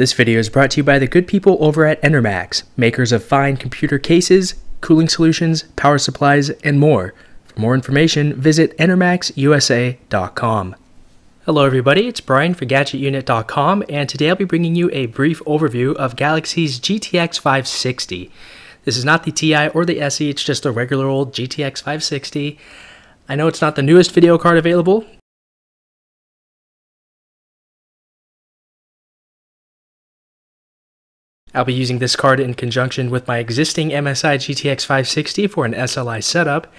This video is brought to you by the good people over at Enermax, makers of fine computer cases, cooling solutions, power supplies, and more. For more information, visit enermaxusa.com. Hello everybody, it's Brian for GadgetUnit.com, and today I'll be bringing you a brief overview of Galaxy's GTX 560. This is not the Ti or the SE, it's just a regular old GTX 560. I know it's not the newest video card available. I'll be using this card in conjunction with my existing MSI GTX 560 for an SLI setup.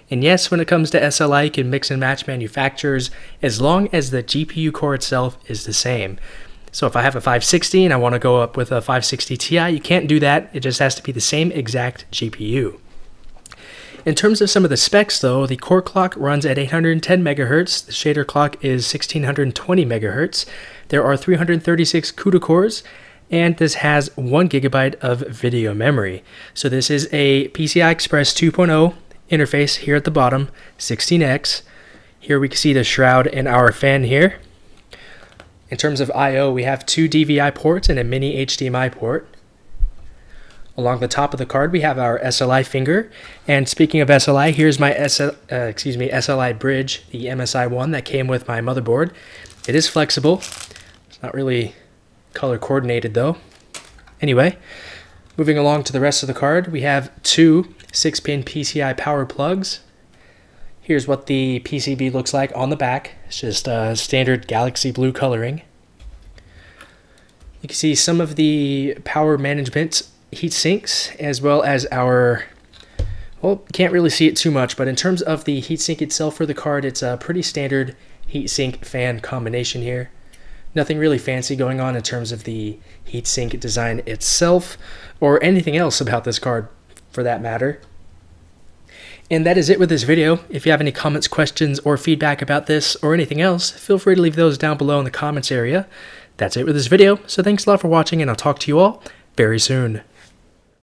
And yes, when it comes to SLI, you can mix and match manufacturers as long as the GPU core itself is the same. So if I have a 560 and I want to go up with a 560 Ti, you can't do that. It just has to be the same exact GPU. In terms of some of the specs though, the core clock runs at 810 MHz, the shader clock is 1620 MHz, there are 336 CUDA cores, and this has 1 GB of video memory. So this is a PCI Express 2.0 interface here at the bottom, 16X. Here we can see the shroud and our fan here. In terms of I/O, we have 2 DVI ports and a mini HDMI port. Along the top of the card, we have our SLI finger. And speaking of SLI, here's my SLI bridge, the MSI one that came with my motherboard. It is flexible. It's not really color coordinated though. Anyway, moving along to the rest of the card, we have 2 6-pin PCI power plugs. Here's what the PCB looks like on the back. It's just standard Galaxy blue coloring. You can see some of the power management heat sinks, as well as our, well, can't really see it too much, but in terms of the heatsink itself for the card, it's a pretty standard heatsink fan combination here. Nothing really fancy going on in terms of the heatsink design itself, or anything else about this card for that matter. And that is it with this video. If you have any comments, questions, or feedback about this or anything else, feel free to leave those down below in the comments area. That's it with this video, so thanks a lot for watching, and I'll talk to you all very soon.